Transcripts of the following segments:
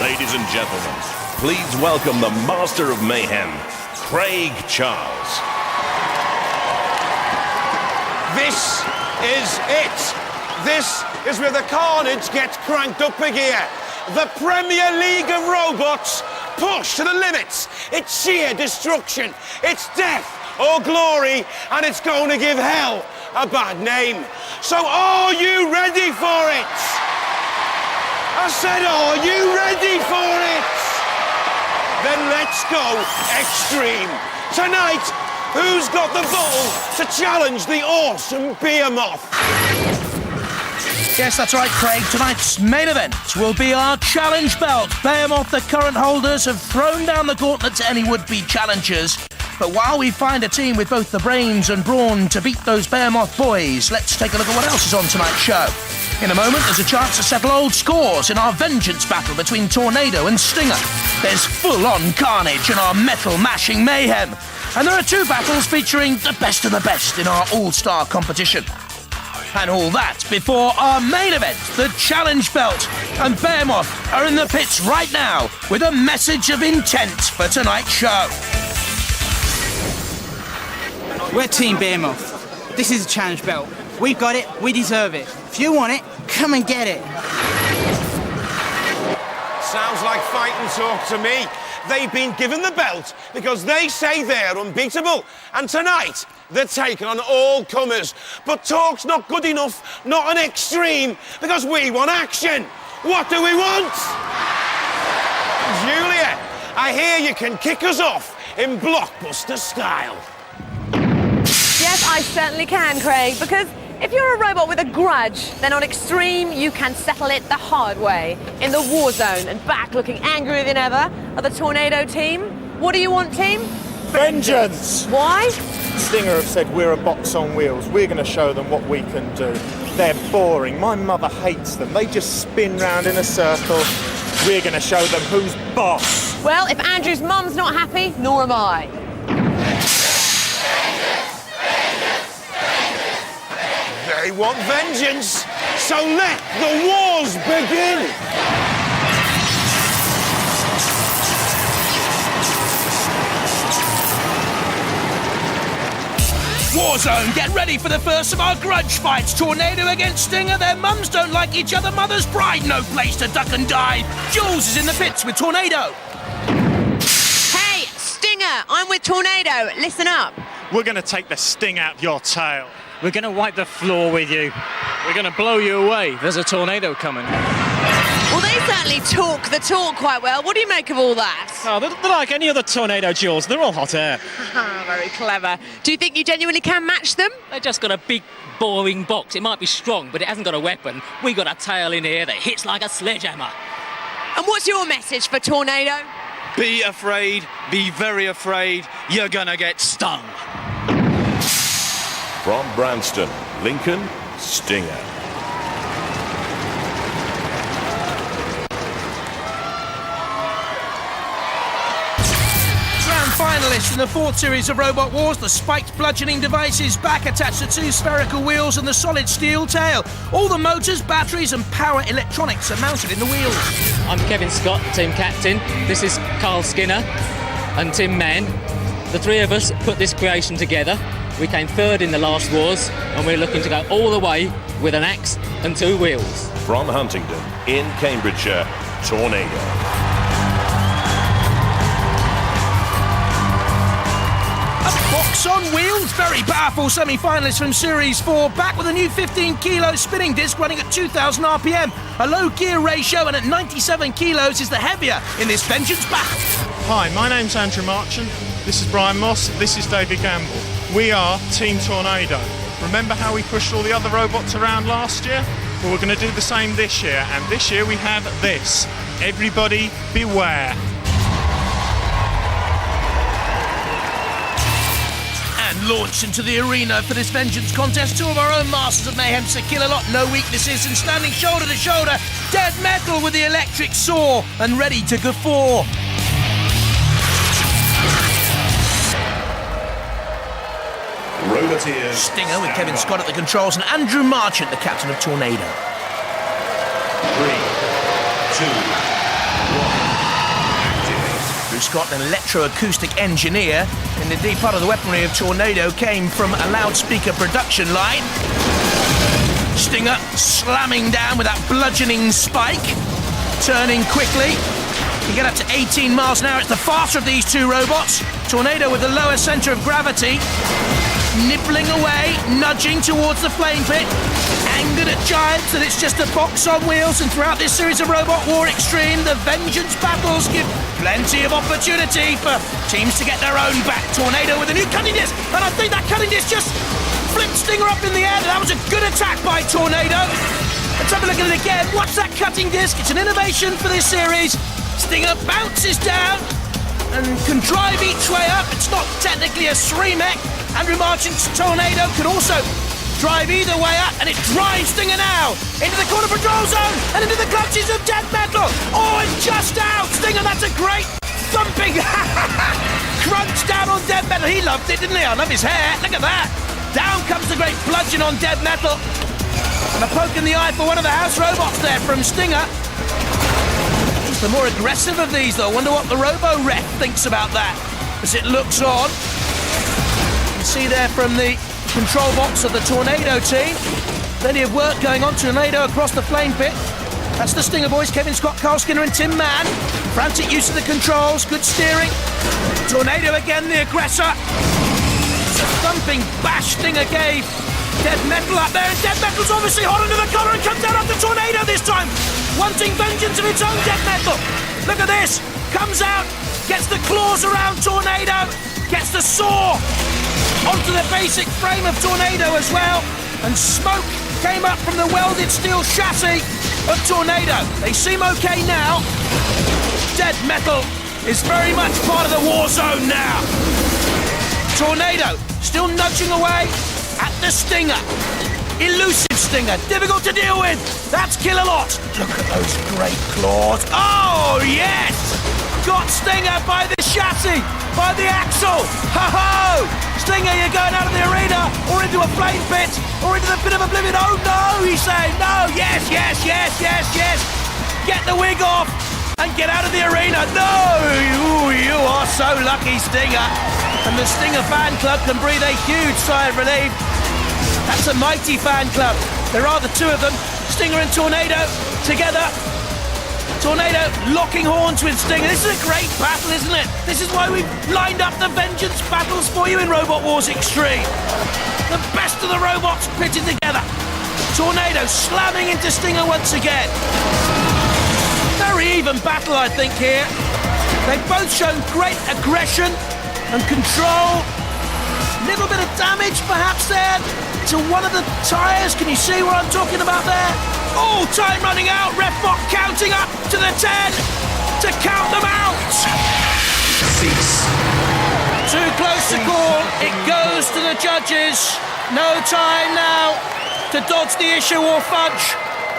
Ladies and gentlemen, please welcome the Master of Mayhem, Craig Charles. This is it. This is where the carnage gets cranked up a gear. The Premier League of robots pushed to the limits. It's sheer destruction. It's death or glory, and it's going to give hell a bad name. So are you ready for it? I said, are you ready for it? Then let's go extreme. Tonight, who's got the ball to challenge the awesome Behemoth? Yes, that's right, Craig. Tonight's main event will be our challenge belt. Behemoth, the current holders, have thrown down the gauntlet to any would-be challengers. But while we find a team with both the brains and brawn to beat those Behemoth boys, let's take a look at what else is on tonight's show. In a moment, there's a chance to settle old scores in our vengeance battle between Tornado and Stinger. There's full-on carnage in our metal-mashing mayhem. And there are two battles featuring the best of the best in our all-star competition. And all that before our main event, the challenge belt. And Behemoth are in the pits right now with a message of intent for tonight's show. We're Team Behemoth. This is a challenge belt. We've got it, we deserve it. If you want it, come and get it. Sounds like fighting talk to me. They've been given the belt because they say they're unbeatable. And tonight, they're taking on all comers. But talk's not good enough, not an extreme, because we want action. What do we want? Julia, I hear you can kick us off in blockbuster style. Yes, I certainly can, Craig, because if you're a robot with a grudge, then on Extreme, you can settle it the hard way. In the war zone and back looking angrier than ever are the Tornado team. What do you want, team? Vengeance! Why? Stinger have said we're a box on wheels. We're going to show them what we can do. They're boring. My mother hates them. They just spin round in a circle. We're going to show them who's boss. Well, if Andrew's mum's not happy, nor am I. They want vengeance, so let the wars begin! Warzone, get ready for the first of our grudge fights. Tornado against Stinger. Their mums don't like each other. Mother's pride, no place to duck and dive. Jules is in the pits with Tornado. Hey, Stinger, I'm with Tornado. Listen up. We're going to take the sting out of your tail. We're going to wipe the floor with you. We're going to blow you away. There's a tornado coming. Well, they certainly talk the talk quite well. What do you make of all that? Oh, they're like any other tornado, Jules. They're all hot air. Very clever. Do you think you genuinely can match them? They just got a big, boring box. It might be strong, but it hasn't got a weapon. We got a tail in here that hits like a sledgehammer. And what's your message for Tornado? Be afraid, be very afraid, you're gonna get stung. From Branston, Lincoln, Stinger. Grand finalists in the fourth series of Robot Wars, the spiked bludgeoning devices back attached to two spherical wheels and the solid steel tail. All the motors, batteries and power electronics are mounted in the wheels. I'm Kevin Scott, team captain. This is Carl Skinner and Tim Mann. The three of us put this creation together. We came third in the last wars, and we're looking to go all the way with an axe and two wheels. From Huntingdon, in Cambridgeshire, Tornado. Box on wheels, very powerful semi-finalists from Series 4, back with a new 15-kilo spinning disc running at 2,000 RPM. A low gear ratio and at 97 kilos is the heavier in this vengeance battle. Hi, my name's Andrew Marchant. This is Brian Moss. This is David Gamble. We are Team Tornado. Remember how we pushed all the other robots around last year? Well, we're going to do the same this year. And this year we have this. Everybody beware. And launched into the arena for this vengeance contest, two of our own Masters of Mayhem, Sir Kill-A-Lot, no weaknesses, and standing shoulder to shoulder, dead metal with the electric saw, and ready to guffaw. Roboteers. Stinger with Kevin Scott at the controls and Andrew Marchant, the captain of Tornado. 3, 2, Who's got an electroacoustic engineer, and indeed part of the weaponry of Tornado came from a loudspeaker production line. Stinger slamming down with that bludgeoning spike, turning quickly. You get up to 18 miles an hour. It's the faster of these two robots. Tornado with the lower centre of gravity, nibbling away, nudging towards the flame pit, angered at Giants that it's just a box on wheels. And throughout this series of Robot War Extreme, the vengeance battles give plenty of opportunity for teams to get their own back. Tornado with a new cutting disc, and I think that cutting disc just flipped Stinger up in the air. That was a good attack by Tornado. Let's have a look at it again. What's that cutting disc? It's an innovation for this series. Stinger bounces down and can drive each way up. It's not technically a 3-mech. Andrew Marchant's Tornado can also drive either way up, and it drives Stinger now into the corner control zone and into the clutches of Death Metal. Oh, and just out. Stinger, that's a great thumping crunch down on Death Metal. He loved it, didn't he? I love his hair. Look at that. Down comes the great bludgeon on Death Metal. And a poke in the eye for one of the house robots there from Stinger. He's the more aggressive of these, though. I wonder what the Robo-Ref thinks about that as it looks on. You can see there from the control box of the Tornado team. Plenty of work going on. Tornado across the flame pit. That's the Stinger boys, Kevin Scott, Carl Skinner and Tim Mann. Frantic use of the controls, good steering. Tornado again, the aggressor. A thumping bash Stinger gave Death Metal up there, and Death Metal's obviously hot under the collar and comes down after Tornado this time, wanting vengeance of its own. Death Metal, look at this, comes out, gets the claws around Tornado, gets the saw onto the basic frame of Tornado as well, and smoke came up from the welded steel chassis of Tornado. They seem okay now. Death Metal is very much part of the war zone now. Tornado still nudging away at the Stinger. Elusive Stinger, difficult to deal with. That's Kill-A-Lot. Look at those great claws. Oh, yes! Got Stinger by the chassis, by the axle. Ho-ho! Stinger, you're going out of the arena, or into a flame pit, or into the pit of oblivion. Oh, no, he's saying. No, yes, yes, yes, yes, yes. Get the wig off and get out of the arena. No! You are so lucky, Stinger. And the Stinger fan club can breathe a huge sigh of relief. That's a mighty fan club. There are the two of them, Stinger and Tornado together. Tornado locking horns with Stinger. This is a great battle, isn't it? This is why we've lined up the vengeance battles for you in Robot Wars Extreme. The best of the robots pitted together. Tornado slamming into Stinger once again. Very even battle, I think, here. They've both shown great aggression and control. Little bit of damage perhaps there to one of the tyres. Can you see what I'm talking about there? Oh, time running out. Refbot counting up to the 10 to count them out. Cease. Too close to call. It goes to the judges. No time now to dodge the issue or fudge,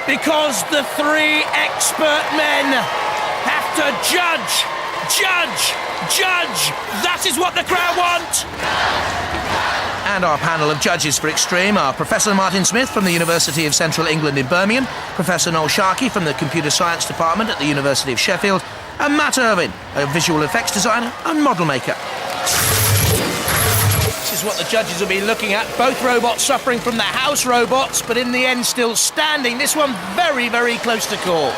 because the three expert men have to judge. That is what the crowd want. And our panel of judges for Extreme are Professor Martin Smith from the University of Central England in Birmingham, Professor Noel Sharkey from the Computer Science Department at the University of Sheffield, and Matt Irwin, a visual effects designer and model maker. This is what the judges will be looking at. Both robots suffering from the house robots, but in the end still standing. This one very, very close to call.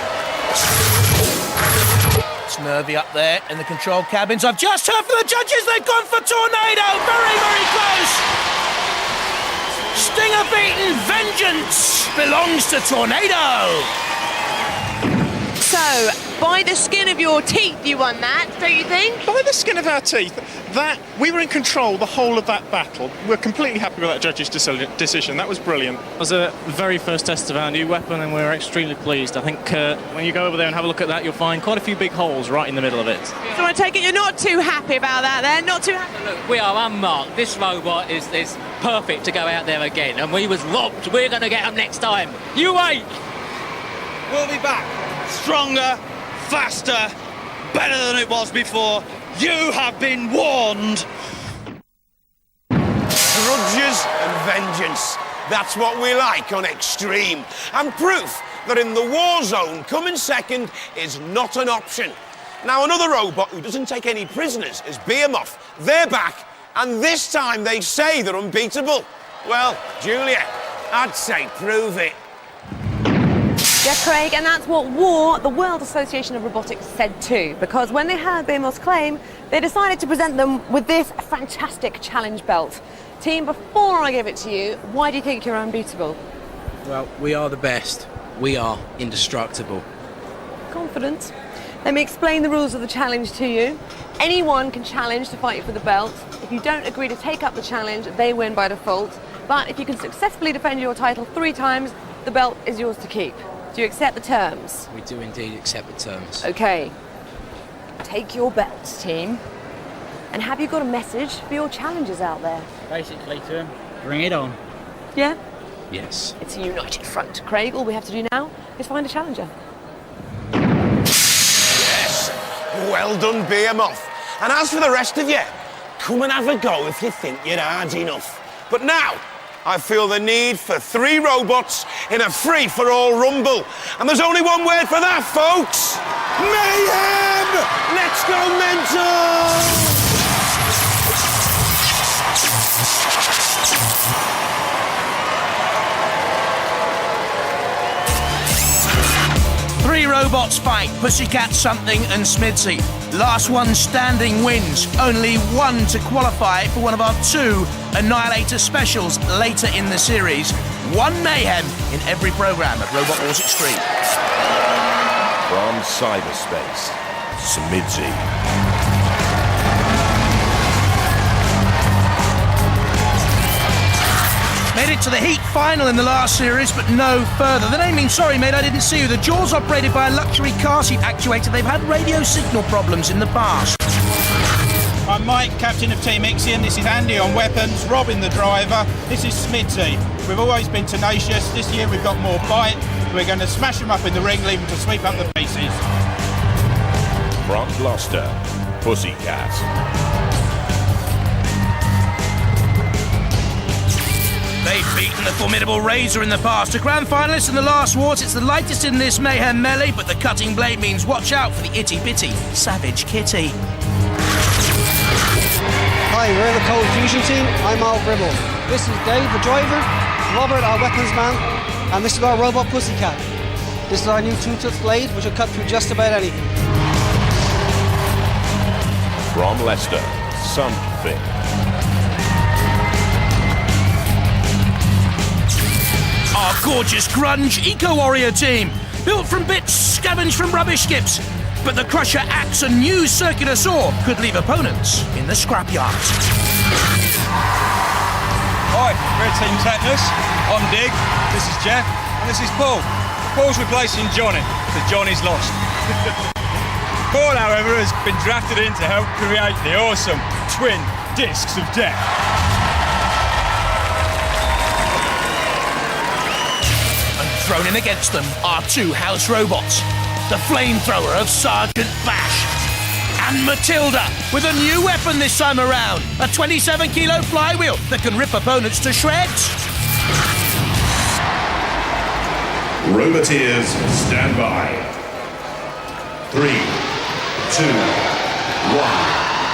It's nervy up there in the control cabins. I've just heard from the judges, they've gone for Tornado. Very, very close. Stinger beaten. Vengeance belongs to Tornado. So, by the skin of your teeth, you won that, don't you think? By the skin of our teeth. That we were in control the whole of that battle. We're completely happy with that judge's decision. That was brilliant. It was a very first test of our new weapon, and we were extremely pleased. I think when you go over there and have a look at that, you'll find quite a few big holes right in the middle of it. So I take it you're not too happy about that then? Not too happy? Look, we are unmarked. This robot is perfect to go out there again, and we was robbed. We're going to get them next time. You wait! We'll be back. Stronger, faster, better than it was before. You have been warned. Grudges and vengeance. That's what we like on Extreme. And proof that in the war zone, coming second is not an option. Now, another robot who doesn't take any prisoners is Behemoth. They're back, and this time they say they're unbeatable. Well, Julia, I'd say prove it. Yes, Craig, and that's what WAR, the World Association of Robotics, said too, because when they heard Behemoth's claim, they decided to present them with this fantastic challenge belt. Team, before I give it to you, why do you think you're unbeatable? Well, we are the best. We are indestructible. Confident. Let me explain the rules of the challenge to you. Anyone can challenge to fight for the belt. If you don't agree to take up the challenge, they win by default. But if you can successfully defend your title 3 times, the belt is yours to keep. Do you accept the terms? We do indeed accept the terms. Okay. Take your belts, team. And have you got a message for your challengers out there? Basically to him, bring it on. Yeah? Yes. It's a united front, Craig. All we have to do now is find a challenger. Yes, well done, Behemoth. And as for the rest of you, come and have a go if you think you're hard enough. But now, I feel the need for 3 robots in a free-for-all rumble. And there's only one word for that, folks. Mayhem! Let's go mental! 3 robots fight, Pussycat, Sumpthing and S.M.I.D.S.Y. Last one standing wins. Only one to qualify for one of our 2 Annihilator specials later in the series. 1 Mayhem in every programme of Robot Wars Extreme. From cyberspace, S.M.I.D.S.Y. Made it to the heat final in the last series, but no further. The name means sorry, mate, I didn't see you. The Jaws operated by a luxury car seat actuator. They've had radio signal problems in the past. I'm Mike, captain of Team Ixion. This is Andy on weapons, Robin the driver. This is S.M.I.D.S.Y. We've always been tenacious. This year we've got more bite. We're going to smash them up in the ring, leave them to sweep up the pieces. From Gloucester, Pussycat. They've beaten the formidable Razor in the past. A grand finalist in the last wars. It's the lightest in this Mayhem melee, but the cutting blade means watch out for the itty-bitty Savage Kitty. Hi, we're the Cold Fusion team. I'm Al Gribble. This is Dave, the driver, Robert, our weapons man, and this is our robot Pussycat. This is our new 2-tooth blade, which will cut through just about anything. From Leicester, Sumpthing. Our gorgeous grunge eco-warrior team, built from bits scavenged from rubbish skips. But the Crusher axe and new circular saw could leave opponents in the scrapyard. Hi, we're Team Tetanus. I'm Dig, this is Jeff, and this is Paul. Paul's replacing Johnny, because Johnny's lost. Paul, however, has been drafted in to help create the awesome twin discs of death. Thrown in against them are 2 house robots, the flamethrower of Sergeant Bash, and Matilda, with a new weapon this time around, a 27-kilo flywheel that can rip opponents to shreds. Roboteers, stand by. 3, 2, 1,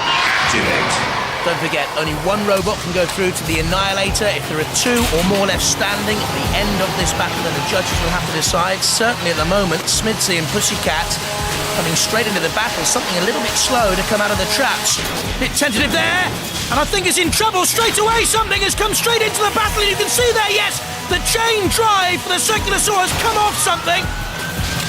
activate. Don't forget, only 1 robot can go through to the Annihilator. If there are 2 or more left standing at the end of this battle, then the judges will have to decide. Certainly at the moment, S.M.I.D.S.Y. and Pussycat coming straight into the battle, something a little bit slow to come out of the traps. Bit tentative there, and I think it's in trouble straight away. Something has come straight into the battle, and you can see there, yes, the chain drive for the circular saw has come off Something.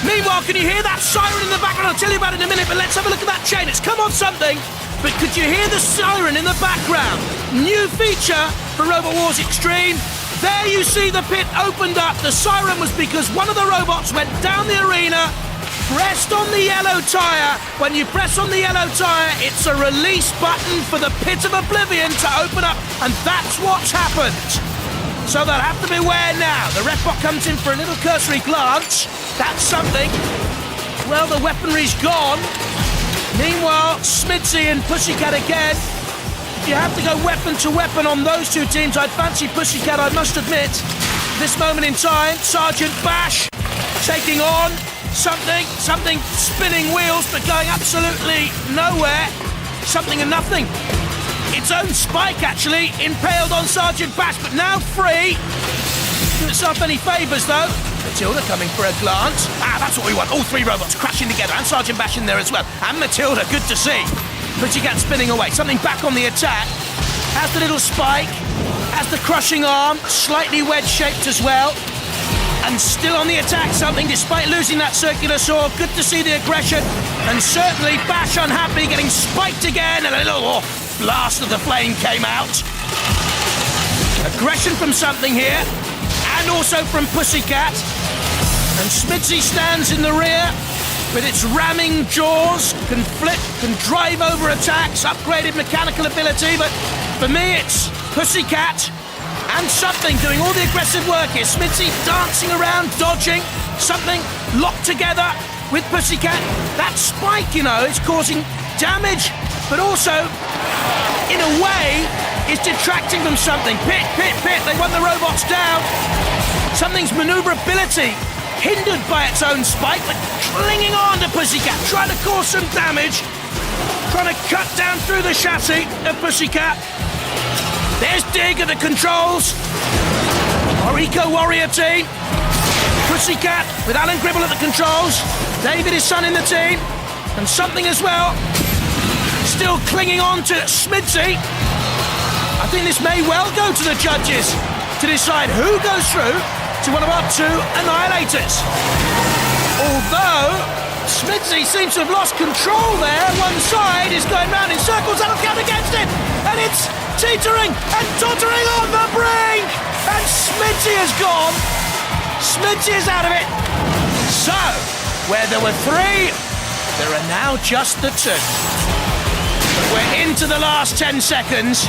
Meanwhile, can you hear that siren in the background? I'll tell you about it in a minute, but let's have a look at that chain. It's come off Something. But could you hear the siren in the background? New feature for Robot Wars Extreme. There you see the pit opened up. The siren was because one of the robots went down the arena, pressed on the yellow tyre. When you press on the yellow tyre, it's a release button for the pit of oblivion to open up, and that's what's happened. So they'll have to beware now. The refbot comes in for a little cursory glance. That's Something. Well, the weaponry's gone. Meanwhile, S.M.I.D.S.Y. and Pussycat again. You have to go weapon to weapon on those two teams. I'd fancy Pussycat, I must admit. This moment in time, Sergeant Bash taking on something spinning wheels but going absolutely nowhere. Something and nothing. Its own spike actually impaled on Sergeant Bash, but now free. Do itself any favours though. Matilda coming for a glance. That's what we want. All three robots crashing together, and Sergeant Bash in there as well. And Matilda, good to see. Pussycat spinning away. Something back on the attack. Has the little spike. Has the crushing arm. Slightly wedge-shaped as well. And still on the attack, Something, despite losing that circular saw. Good to see the aggression. And certainly Bash unhappy, getting spiked again. And a little blast of the flame came out. Aggression from Something here. And also from Pussycat. And S.M.I.D.S.Y stands in the rear with its ramming jaws, can flip, can drive over attacks, upgraded mechanical ability, but for me it's Pussycat and Something doing all the aggressive work here. S.M.I.D.S.Y dancing around, dodging, Something locked together with Pussycat. That spike, you know, is causing damage, but also, in a way, is detracting from Something. Pit, they want the robots down. Something's manoeuvrability hindered by its own spike, but clinging on to Pussycat, trying to cause some damage, trying to cut down through the chassis of Pussycat. There's Dig at the controls. Our Eco-Warrior team. Pussycat with Alan Gribble at the controls. David, his son, in the team. And Something as well. Still clinging on to S.M.I.D.S.Y. I think this may well go to the judges to decide who goes through to one of our two Annihilators. Although S.M.I.D.S.Y seems to have lost control there. One side is going round in circles. That'll count against it. And it's teetering and tottering on the brink. And S.M.I.D.S.Y is gone. S.M.I.D.S.Y is out of it. So, where there were three, there are now just the two. But we're into the last 10 seconds.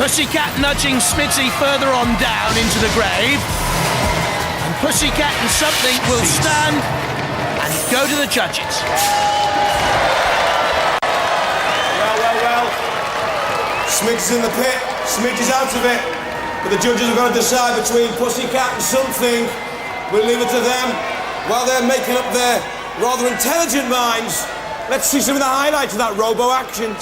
Pussycat nudging S.M.I.D.S.Y further on down into the grave. And Pussycat and Something will stand and go to the judges. Well. S.M.I.D.S.Y's in the pit. S.M.I.D.S.Y's out of it. But the judges have got to decide between Pussycat and Something. We'll leave it to them while they're making up their rather intelligent minds. Let's see some of the highlights of that robo action.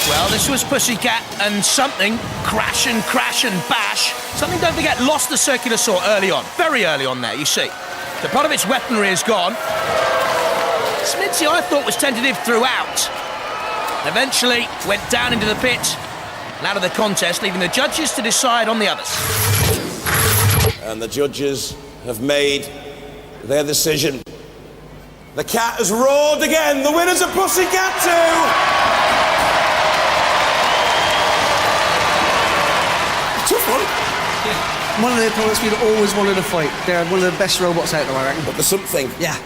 Well, this was Pussycat and Something. Crash and bash. Something, don't forget, lost the circular saw early on. Very early on there, you see. So part of its weaponry is gone. S.M.I.D.S.Y, I thought, was tentative throughout. Eventually went down into the pit and out of the contest, leaving the judges to decide on the others. And the judges have made their decision. The cat has roared again. The winners are Pussycat 2. Tough one. Yeah. One of the opponents we'd always wanted to fight. They're one of the best robots out there, I reckon. But there's Something. Yeah.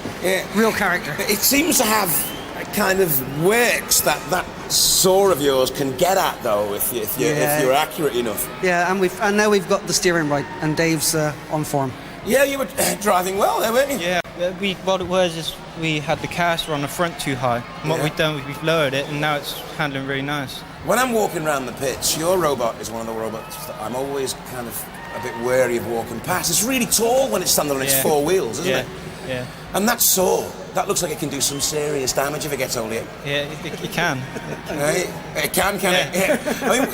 Real character. It seems to have a kind of works that saw of yours can get at, though, if you're accurate enough. Yeah, and now we've got the steering right, and Dave's on form. Yeah, you were driving well there, weren't you? Yeah. What it was is we had the caster on the front too high. And what we've done, we've lowered it, and now it's handling really nice. When I'm walking around the pits, your robot is one of the robots that I'm always kind of a bit wary of walking past. It's really tall when it's standing on its four wheels, isn't it? Yeah. And that saw, that looks like it can do some serious damage if it gets hold of you. Yeah, it can. It can it? Yeah.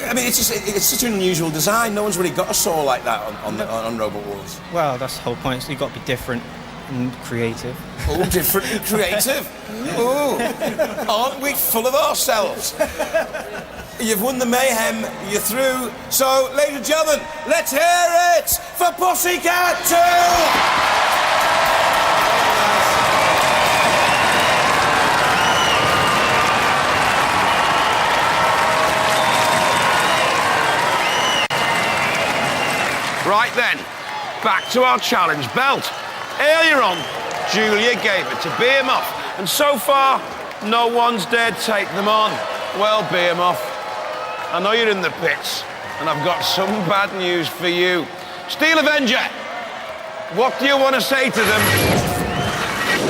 I mean, it's such an unusual design. No one's really got a saw like that on robot wheels. Well, that's the whole point. So you've got to be different and creative. Oh, different and creative. Oh, aren't we full of ourselves? You've won the Mayhem, you're through. So, ladies and gentlemen, let's hear it for Pussycat 2! Right then, back to our challenge belt. Earlier on, Julia gave it to Behemoth, and so far, no one's dared take them on. Well, Behemoth, I know you're in the pits, and I've got some bad news for you. Steel Avenger, what do you want to say to them?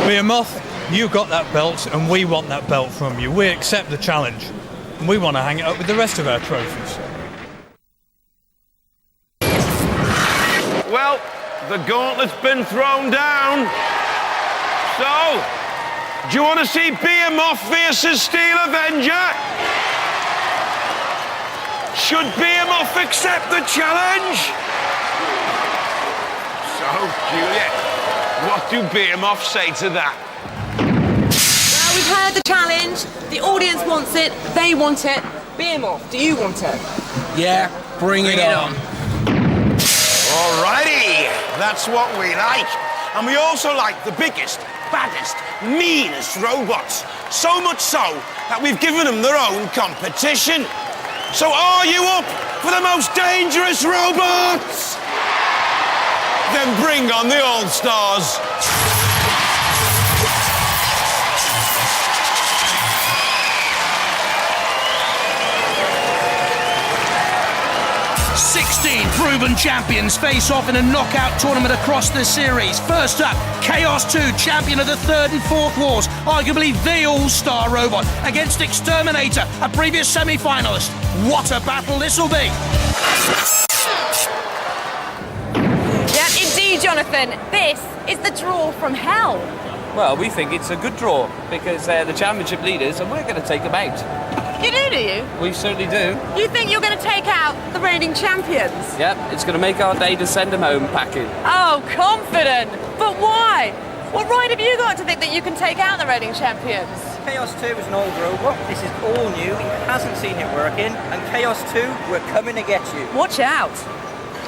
Behemoth, you got that belt, and we want that belt from you. We accept the challenge. and we want to hang it up with the rest of our trophies. Well, the gauntlet's been thrown down. So, do you want to see Behemoth versus Steel Avenger? Should Behemoth accept the challenge? So, Juliet, what do Behemoth say to that? Well, we've heard the challenge. The audience wants it. They want it. Behemoth, do you want it? Yeah, bring it on. Alrighty, that's what we like. And we also like the biggest, baddest, meanest robots. So much so that we've given them their own competition. So are you up for the most dangerous robots? Then bring on the All-Stars. Proven champions face off in a knockout tournament across the series. First up, Chaos 2, champion of the 3rd and 4th wars, arguably the all-star robot, against Exterminator, a previous semi-finalist. What a battle this will be! Yeah, indeed, Jonathan. This is the draw from hell. Well, we think it's a good draw because they're the championship leaders and we're going to take them out. You do you? We certainly do. You think you're going to take out the reigning champions? Yep, it's going to make our day to send them home packing. Oh, confident. But why? What right have you got to think that you can take out the reigning champions? Chaos 2 is an old robot. This is all new. He hasn't seen it working. And Chaos 2, we're coming to get you. Watch out.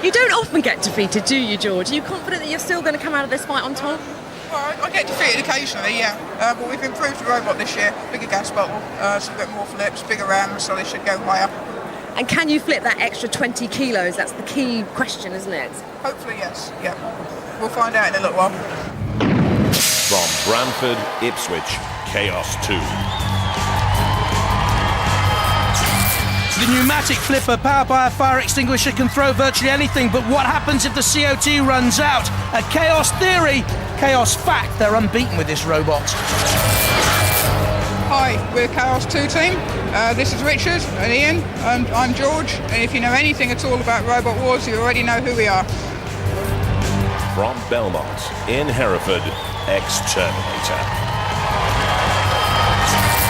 You don't often get defeated, do you, George? Are you confident that you're still going to come out of this fight on top? Well, I get defeated occasionally, yeah. But we've improved the robot this year. Bigger gas bottle, so we've got more flips, bigger rams, so they should go higher. And can you flip that extra 20 kilos? That's the key question, isn't it? Hopefully, yes. Yeah. We'll find out in a little while. From Bramford, Ipswich, Chaos 2. The pneumatic flipper powered by a fire extinguisher can throw virtually anything, but what happens if the CO2 runs out? A chaos theory, chaos fact, they're unbeaten with this robot. Hi, we're Chaos 2 team. This is Richard and Ian, and I'm George. And if you know anything at all about Robot Wars, you already know who we are. From Belmont, in Hereford, Exterminator.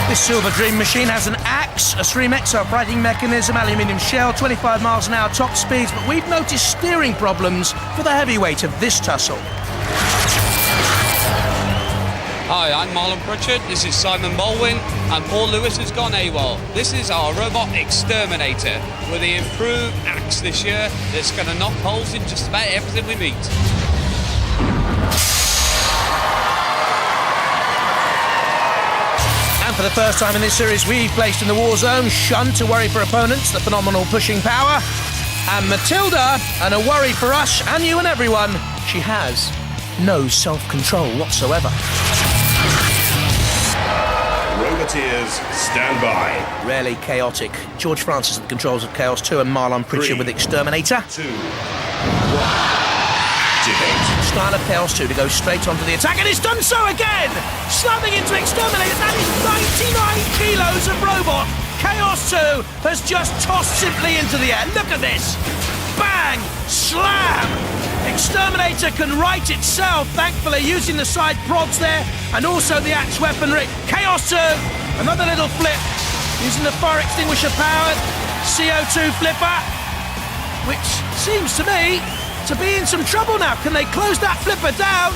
This Silver Dream machine has an axe, a Stream-X operating mechanism, aluminium shell, 25 miles an hour top speeds, but we've noticed steering problems for the heavyweight of this tussle. Hi, I'm Marlon Pritchard, this is Simon Baldwin, and Paul Lewis has gone AWOL. This is our robot Exterminator, with the improved axe this year that's going to knock holes in just about everything we meet. And for the first time in this series, we've placed in the war zone Shunt, a worry for opponents, the phenomenal pushing power, and Matilda, and a worry for us and you and everyone. She has no self-control whatsoever. Roboteers, stand by. Rarely chaotic. George Francis at the controls of Chaos 2 and Marlon Pritchard with Exterminator. 2, 1. Debate. Style of Chaos 2 to go straight onto the attack, and it's done so again! Slamming into Exterminator, that is 99 kilos of robot! Chaos 2 has just tossed simply into the air. Look at this! Bang! Slam! Exterminator can right itself, thankfully, using the side prods there, and also the axe weaponry. Chaos 2, another little flip, using the fire extinguisher powered CO2 flipper, which seems to me to be in some trouble now. Can they close that flipper down?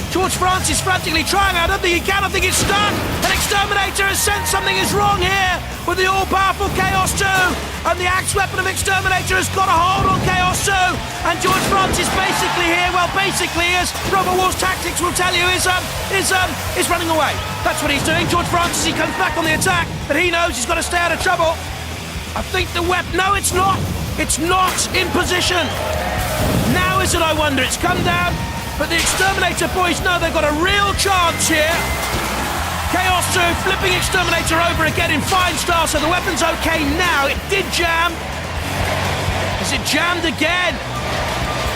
George Francis frantically trying. I don't think he can. I think it's stuck. An Exterminator has sensed something is wrong here with the all-powerful Chaos 2. And the axe weapon of Exterminator has got a hold on Chaos 2. And George Francis basically here, well, basically, as Robot Wars Tactics will tell you, is running away. That's what he's doing. George Francis, he comes back on the attack, but he knows he's got to stay out of trouble. I think the weapon... No, it's not. It's not in position. Now is it, I wonder? It's come down, but the Exterminator boys know they've got a real chance here. Chaos 2 flipping Exterminator over again in fine style, so the weapon's okay now. It did jam. Has it jammed again?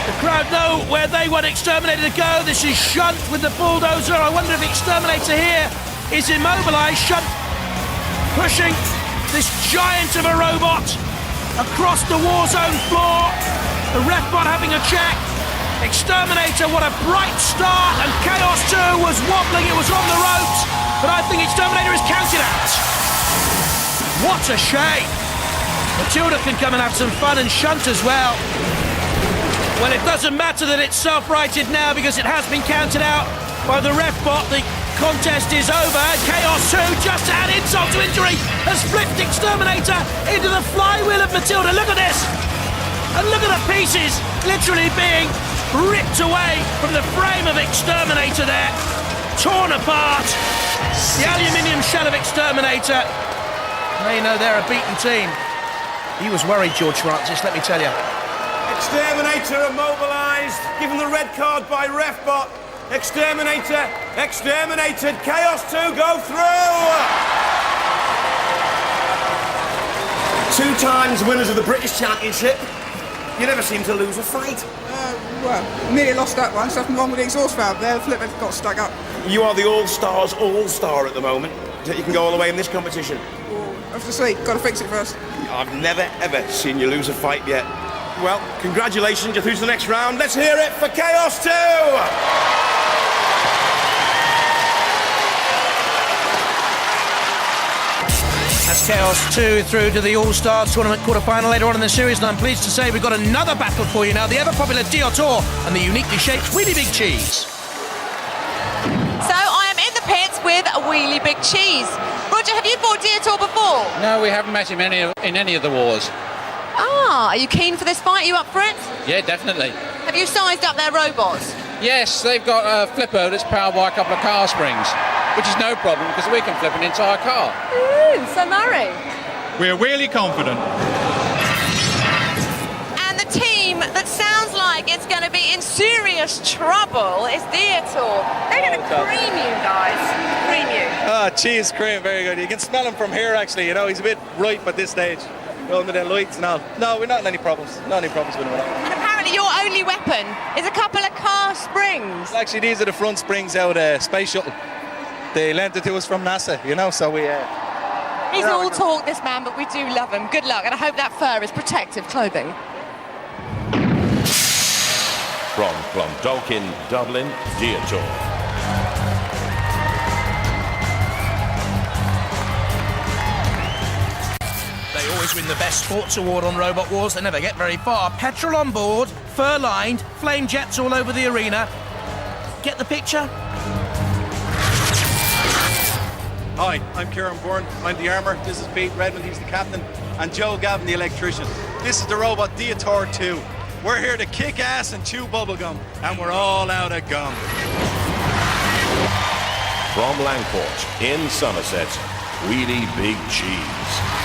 The crowd know where they want Exterminator to go. This is Shunt with the bulldozer. I wonder if Exterminator here is immobilised. Shunt pushing this giant of a robot across the war zone floor. The ref bot having a check. Exterminator, what a bright start, and Chaos 2 was wobbling, it was on the ropes, but I think Exterminator is counted out. What a shame. Matilda can come and have some fun and shunt as well. Well, it doesn't matter that it's self-righted now because it has been counted out by the ref bot. The contest is over. Chaos 2, just to add insult to injury, has flipped Exterminator into the flywheel of Matilda. Look at this. And look at the pieces literally being ripped away from the frame of Exterminator there. Torn apart. The aluminium shell of Exterminator. They know they're a beaten team. He was worried, George Francis, let me tell you. Exterminator immobilised, given the red card by Refbot. Exterminator, exterminated. Chaos 2 go through. 2 times winners of the British Championship. You never seem to lose a fight. Well, nearly lost that one. Something wrong with the exhaust valve there. The flipper got stuck up. You are the All-Stars All-Star at the moment. You can go all the way in this competition. I have to see. Got to fix it first. I've never, ever seen you lose a fight yet. Well, congratulations. You're through to the next round. Let's hear it for Chaos 2! That's Chaos 2 through to the All-Stars Tournament quarter-final later on in the series, and I'm pleased to say we've got another battle for you now, the ever-popular Diotoir and the uniquely shaped Wheelie Big Cheese. So I am in the pits with a Wheelie Big Cheese. Roger, have you fought Diotoir before? No, we haven't met him in any of the wars. Ah, are you keen for this fight? Are you up for it? Yeah, definitely. Have you sized up their robots? Yes, they've got a flipper that's powered by a couple of car springs, which is no problem because we can flip an entire car. Ooh, so Murray. We're really confident. And the team that sounds like it's going to be in serious trouble is Diotoir. They're going to cream you guys. Cream you. Ah, cheese cream, very good. You can smell him from here, actually. You know, he's a bit ripe at this stage. Under the lights, no, we're not in any problems. Not any problems with him at all. And apparently your only weapon is a couple of car springs. Well, actually, these are the front springs out of Space Shuttle. They lent it to us from NASA, you know, so we... He's all talk, this man, but we do love him. Good luck, and I hope that fur is protective clothing. From Clondalkin, Dublin, Diotoir. They always win the Best Sports Award on Robot Wars. They never get very far. Petrol on board, fur-lined, flame jets all over the arena. Get the picture? Hi, I'm Kieran Byrne. I'm the armour. This is Pete Redmond, he's the captain. And Joe Gavin, the electrician. This is the robot Diotoir 2. We're here to kick ass and chew bubblegum. And we're all out of gum. From Langport in Somerset, Wheelie Big Cheese.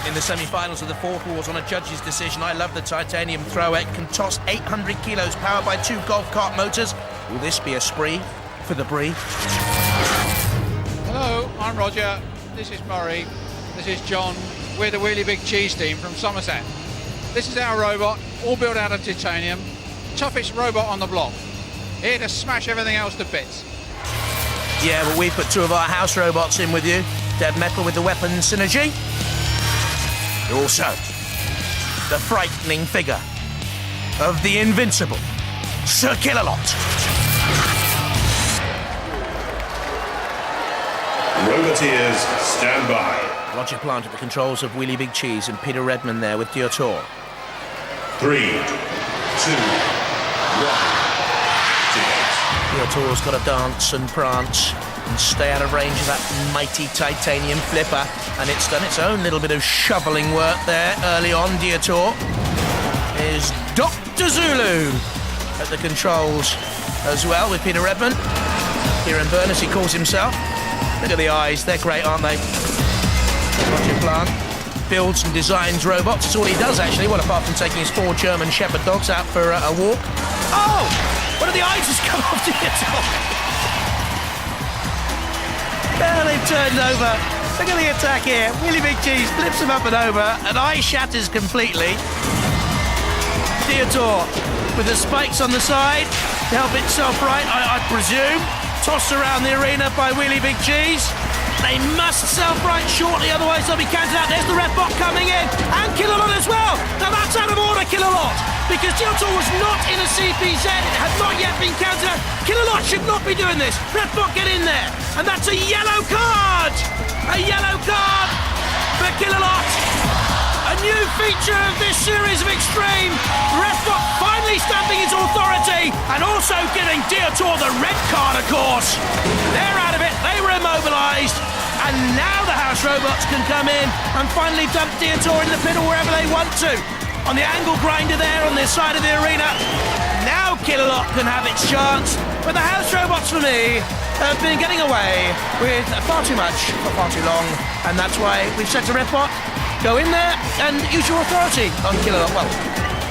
In the semi-finals of the Fourth Wars on a judge's decision. I love the titanium thrower. It can toss 800 kilos, powered by 2 golf cart motors. Will this be a spree for the Brie? Hello, I'm Roger. This is Murray. This is John. We're the Wheelie Big Cheese team from Somerset. This is our robot, all built out of titanium. Toughest robot on the block. Here to smash everything else to bits. Yeah, well, we put 2 of our house robots in with you. Dead metal with the weapon synergy. Also, the frightening figure of the invincible Sir Killalot. Roboteers, stand by. Roger Plant at the controls of Wheelie Big Cheese and Peter Redmond there with Diotoir. 3, 2, 1. Diotoir's got to dance and prance and stay out of range of that mighty titanium flipper, and it's done its own little bit of shoveling work there early on. Diotoir is Dr. Zulu at the controls as well with Peter Redmond. Kieran Byrne, as he calls himself. Look at the eyes, they're great, aren't they? Roger Plant builds and designs robots. That's all he does, actually. Well, apart from taking his 4 German Shepherd dogs out for a walk. Oh! One of the eyes has come off Diotoir. Well, they've turned over. Look at the attack here. Wheelie Big Cheese flips him up and over, and eye shatters completely. Diotoir with the spikes on the side to help itself right, I presume. tossed around the arena by Wheelie Big Cheese. They must self-right shortly, otherwise they'll be counted out. There's the red bot coming in, and Killalot as well. Now that's out of order, Killalot, because Diotoir was not in a CPZ. It had not yet been counted out. Killalot should not be doing this. Red bot, get in there. And that's a yellow card. A yellow card for Killalot. A new feature of this series of Extreme. Refbot finally stamping his authority and also giving Diotoir the red card, of course. They're out of it. They were immobilised. And now the house robots can come in and finally dump Diotoir in the pit or wherever they want to. On the angle grinder there on this side of the arena. Now Killalot can have its chance. But the house robots, for me, have been getting away with far too much for far too long. And that's why we've said to Refbot, go in there and use your authority on Killalot. Well,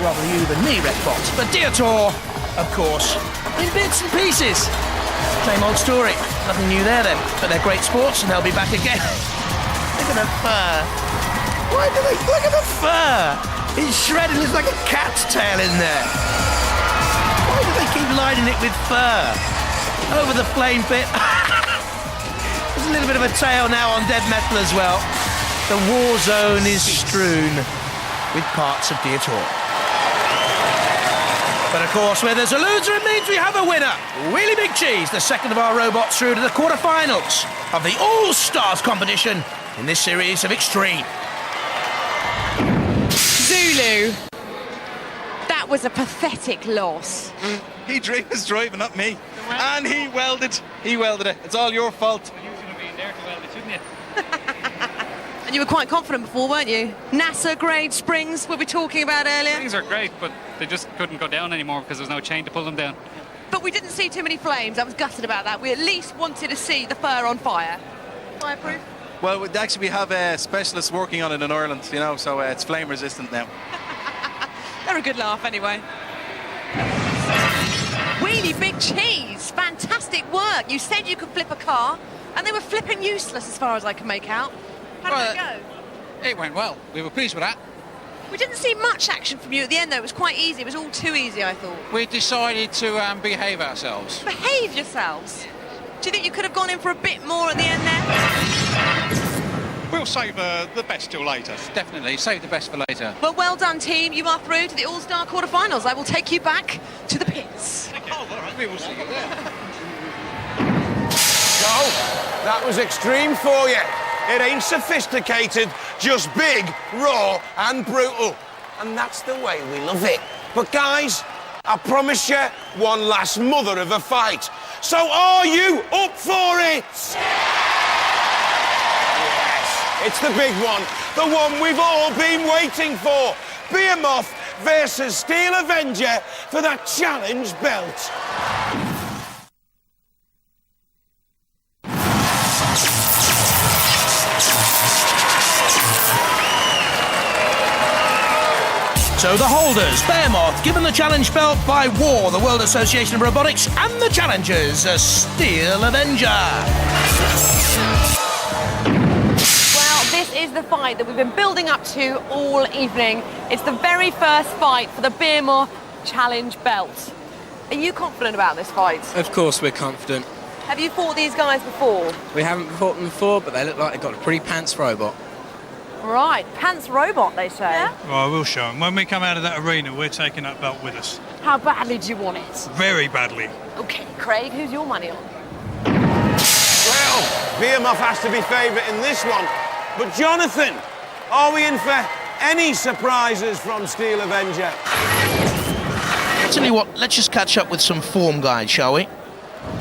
rather you than me, Refbot. But Diotoir, of course, in bits and pieces. Same old story. Nothing new there then. But they're great sports and they'll be back again. Look at the fur. Why do they... Look at the fur. It's shredded. Looks like a cat's tail in there. Why do they keep lining it with fur? Over the flame pit. There's a little bit of a tail now on Dead Metal as well. The war zone is strewn with parts of Diotoir. But of course, where there's a loser, it means we have a winner. Wheelie Big Cheese, the second of our robots through to the quarterfinals of the All-Stars competition in this series of Extreme. Zulu, that was a pathetic loss. He was driving, not me. And he welded it. It's all your fault. You should have been there to weld it, shouldn't you? And you were quite confident before, weren't you? NASA grade springs, we were talking about earlier. Springs are great, but they just couldn't go down anymore because there's no chain to pull them down. But we didn't see too many flames. I was gutted about that. We at least wanted to see the fur on fire. Fireproof? Well, actually, we have specialists working on it in Ireland, you know, so it's flame resistant now. They're a good laugh anyway. Wheelie Big Cheese, fantastic work. You said you could flip a car, and they were flipping useless as far as I can make out. How did it go? It went well. We were pleased with that. We didn't see much action from you at the end, though. It was quite easy. It was all too easy, I thought. We decided to behave ourselves. Behave yourselves? Do you think you could have gone in for a bit more at the end there? We'll save the best till later. Definitely, save the best for later. Well done, team. You are through to the All-Star quarterfinals. I will take you back to the pits. Oh, all right. We will see you there. So, that was Extreme for you. It ain't sophisticated, just big, raw and brutal. And that's the way we love it. But guys, I promise you one last mother of a fight. So are you up for it? Yes, it's the big one. The one we've all been waiting for. Behemoth versus Steel Avenger for that challenge belt. So the holders, Behemoth, given the challenge belt by WAR, the World Association of Robotics, and the challengers, Steel Avenger. Well, this is the fight that we've been building up to all evening. It's the very first fight for the Behemoth challenge belt. Are you confident about this fight? Of course we're confident. Have you fought these guys before? We haven't fought them before, but they look like they've got a pretty pants robot. Right, pants robot, they say. Yeah? Well, we'll show them. When we come out of that arena, we're taking that belt with us. How badly do you want it? Very badly. OK, Craig, who's your money on? Well, Behemoth has to be favourite in this one. But Jonathan, are we in for any surprises from Steel Avenger? I'll tell you what, let's just catch up with some form guides, shall we?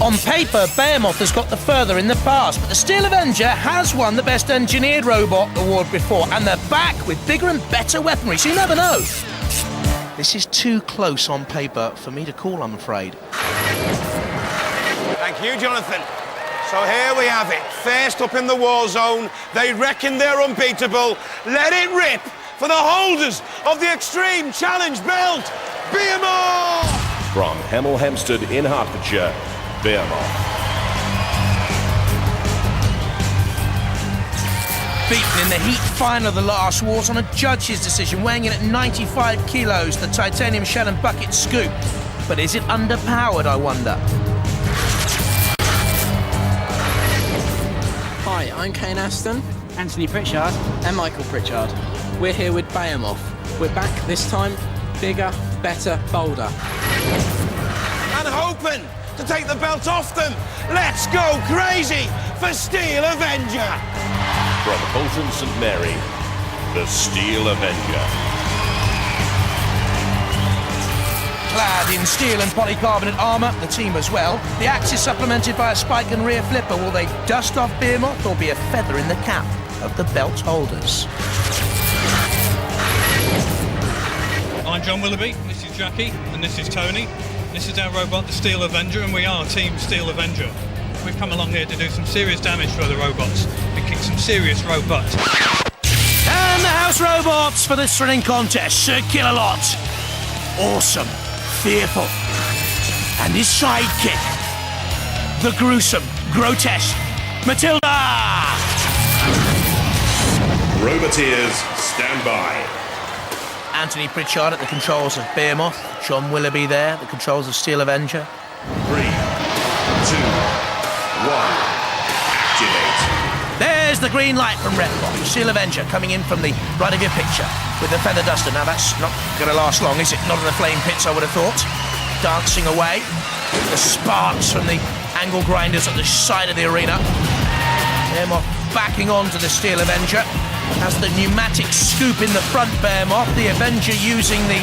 On paper, Behemoth has got the further in the past, but the Steel Avenger has won the Best Engineered Robot award before, and they're back with bigger and better weaponry, so you never know. This is too close on paper for me to call, I'm afraid. Thank you, Jonathan. So here we have it. First up in the war zone, they reckon they're unbeatable. Let it rip for the holders of the Extreme Challenge belt, Behemoth! From Hemel Hempstead in Hertfordshire, Behemoth. Beaten in the heat final of the last wars on a judge's decision, weighing in at 95 kilos, the titanium shell and bucket scoop. But is it underpowered, I wonder? I'm Kane Aston. Anthony Pritchard. And Michael Pritchard. We're here with Behemoth. We're back this time, bigger, better, bolder. And hoping to take the belt off them. Let's go crazy for Steel Avenger. From Bolton St Mary, the Steel Avenger. Clad in steel and polycarbonate armour, the team as well. The axe is supplemented by a spike and rear flipper. Will they dust off Behemoth or be a feather in the cap of the belt holders? I'm John Willoughby, this is Jackie, and this is Tony. This is our robot, the Steel Avenger, and we are Team Steel Avenger. We've come along here to do some serious damage to other robots and kick some serious robot. And the house robots for this thrilling contest, Sir Kill-A-Lot. Awesome, fearful, and his sidekick, the gruesome, grotesque Matilda! Roboteers, stand by. Anthony Pritchard at the controls of Behemoth. John Willoughby there at the controls of Steel Avenger. 3, 2, 1, activate. There's the green light from Redbot. Steel Avenger coming in from the right of your picture with the feather duster. Now that's not going to last long, is it? Not in the flame pits, I would have thought. Dancing away. The sparks from the angle grinders at the side of the arena. Behemoth backing on to the Steel Avenger. Has the pneumatic scoop in the front, Behemoth. The Avenger using the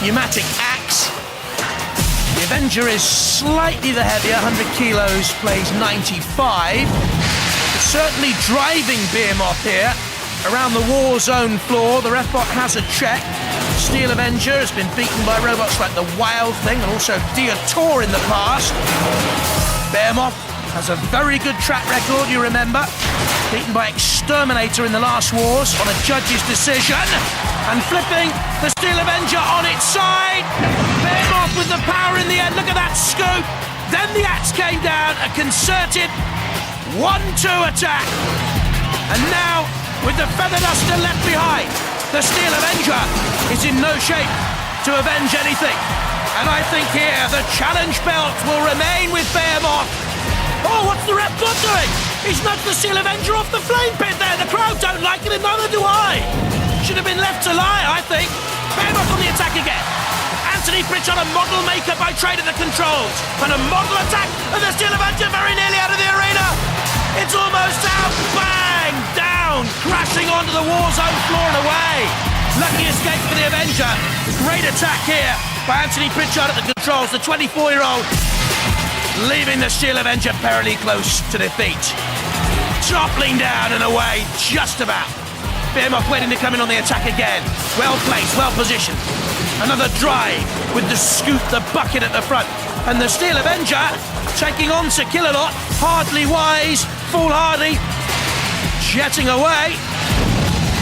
pneumatic axe. The Avenger is slightly the heavier, 100 kilos, plays 95. But certainly driving Behemoth here around the war zone floor. The refbot has a check. Steel Avenger has been beaten by robots like the Wild Thing and also Diotoir in the past. Behemoth has a very good track record, you remember. Beaten by Exterminator in the last wars on a judge's decision. And flipping the Steel Avenger on its side. Behemoth with the power in the end. Look at that scoop. Then the axe came down. A concerted 1-2 attack. And now, with the feather duster left behind, the Steel Avenger is in no shape to avenge anything. And I think here the challenge belt will remain with Behemoth. Oh, what's the refbot doing? He's nudged the Steel Avenger off the flame pit there. The crowd don't like it and neither do I. Should have been left to lie, I think. Behemoth on the attack again. Anthony Pritchard, a model maker by trade at the controls. And a model attack of the Steel Avenger very nearly out of the arena. It's almost out. Bang! Down. Crashing onto the war zone floor and away. Lucky escape for the Avenger. Great attack here by Anthony Pritchard at the controls, the 24-year-old. Leaving the Steel Avenger perilously close to defeat. Toppling down and away, just about. Behemoth waiting to come in on the attack again. Well placed, well positioned. Another drive with the scoop, the bucket at the front. And the Steel Avenger taking on Sir Kill-A-Lot. Hardly wise, foolhardy. Jetting away.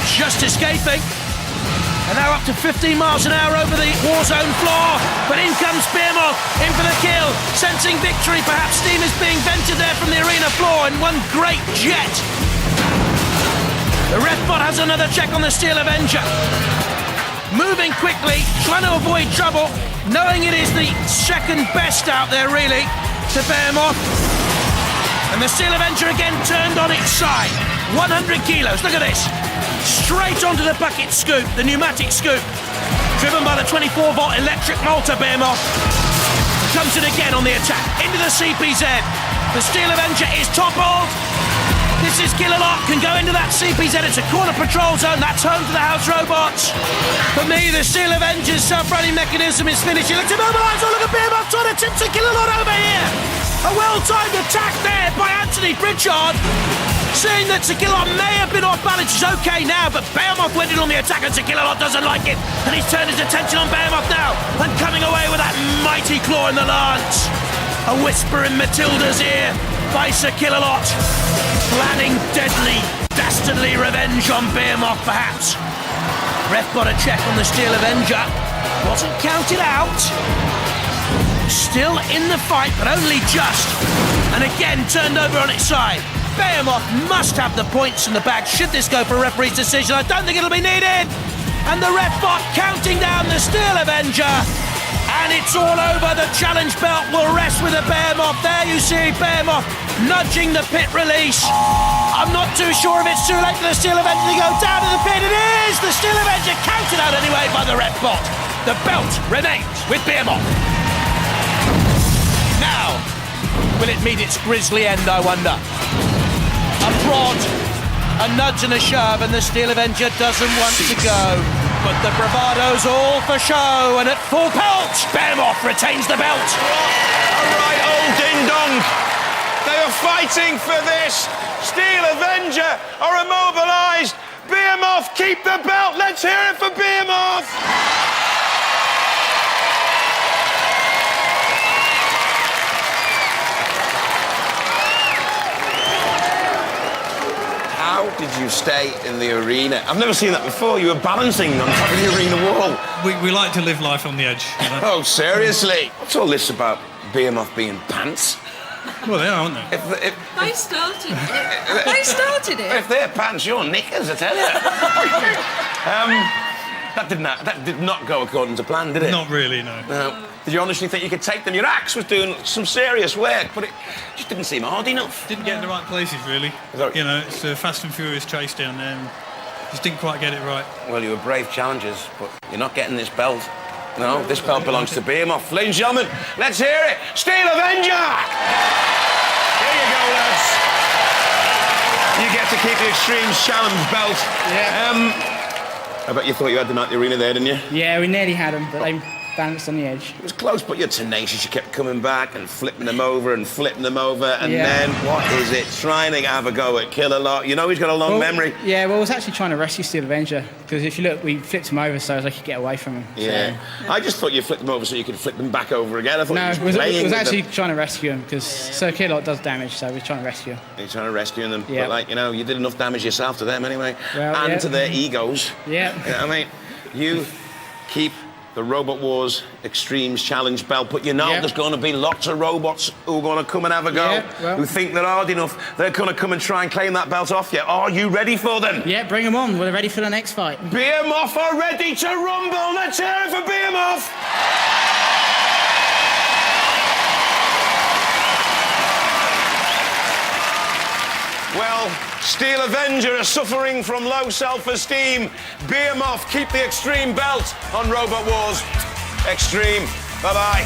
Just escaping. And now up to 15 miles an hour over the war zone floor. But in comes Behemoth, in for the kill. Sensing victory, perhaps steam is being vented there from the arena floor in one great jet. The refbot has another check on the Steel Avenger. Moving quickly, trying to avoid trouble, knowing it is the second best out there, really, to Behemoth. And the Steel Avenger again turned on its side. 100 kilos, look at this. Straight onto the bucket scoop, the pneumatic scoop. Driven by the 24-volt electric motor, Behemoth. Comes in again on the attack, into the CPZ. The Steel Avenger is toppled. This is Kill-A-Lot, can go into that CPZ. It's a corner patrol zone, that's home to the house robots. For me, the Steel Avenger's self-running mechanism is finished. He looks to mobilise, oh look at Behemoth trying to tip to Kill-A-Lot over here. A well-timed attack there by Anthony Pritchard. Seeing that Sir Kill-A-Lot may have been off balance, is okay now, but Behemoth went in on the attack and Sir Kill-A-Lot doesn't like it. And he's turned his attention on Behemoth now and coming away with that mighty claw in the lance. A whisper in Matilda's ear by Sir Kill-A-Lot. Planning deadly, dastardly revenge on Behemoth, perhaps. Refbot a check on the Steel Avenger. Wasn't counted out. Still in the fight, but only just. And again turned over on its side. Behemoth must have the points in the bag should this go for a referee's decision. I don't think it'll be needed. And the refbot counting down the Steel Avenger. And it's all over. The challenge belt will rest with the Behemoth. There you see Behemoth nudging the pit release. I'm not too sure if it's too late for the Steel Avenger to go down to the pit. It is! The Steel Avenger counted out anyway by the red bot. The belt remains with Behemoth. Now, will it meet its grisly end, I wonder? A prod, a nudge and a shove, and the Steel Avenger doesn't want to go. But the bravado's all for show, and at full pelt, Behemoth retains the belt. All right, old ding-dong. They are fighting for this. Steel Avenger are immobilised. Behemoth, keep the belt. Let's hear it for Behemoth. How did you stay in the arena? I've never seen that before. You were balancing on top of the arena wall. We like to live life on the edge. You know? Oh, seriously? What's all this about Behemoth being pants? Well, they are, aren't they? They started it. They started it. If they're pants, you're knickers, I tell you. That did not go according to plan, did it? Not really, no. No. Did you honestly think you could take them? Your axe was doing some serious work, but it just didn't seem hard enough. Didn't get in the right places, really. You know, it's a fast and furious chase down there, and just didn't quite get it right. Well, you were brave challengers, but you're not getting this belt. No, this belt belongs to Behemoth. Ladies and gentlemen, let's hear it. Steel Avenger! Here you go, lads. You get to keep the Extreme Challenge belt. Yeah. I bet you thought you had the night at the arena there, didn't you? Yeah, we nearly had them, but they balanced on the edge. It was close, but you're tenacious. You kept coming back and flipping them over and flipping them over. And Yeah. then, what is it? Trying to have a go at Kill a Lot. You know he's got a long memory. Yeah, well, I was actually trying to rescue Steel Avenger, because if you look, we flipped him over so as I could get away from him. Yeah. So. I just thought you flipped them over so you could flip them back over again. I thought No, you was playing it was with actually them. trying to rescue him, because Sir Kill a Lot does damage, so we're trying to rescue him. You're trying to rescue them. Yeah. But, like, you know, you did enough damage yourself to them anyway. Well, and yeah. to their egos. Yeah. You know what I mean? You keep the Robot Wars Extremes Challenge belt, but you know there's going to be lots of robots who are going to come and have a go, who think they're hard enough. They're going to come and try and claim that belt off you. Are you ready for them? Yeah, bring them on. We're ready for the next fight. Behemoth are ready to rumble. Let's hear it for Behemoth. Well, Steel Avenger are suffering from low self-esteem. Behemoth keep the Extreme belt on Robot Wars Extreme. Bye-bye.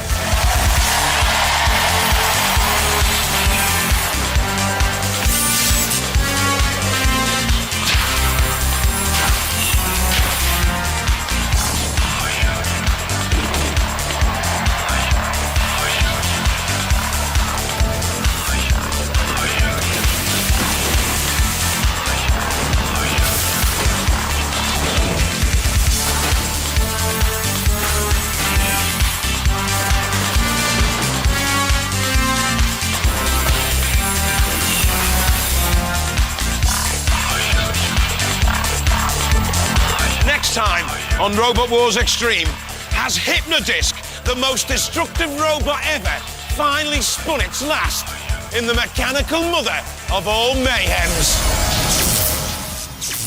Time on Robot Wars Extreme, has Hypnodisc, the most destructive robot ever, finally spun its last in the mechanical mother of all mayhems.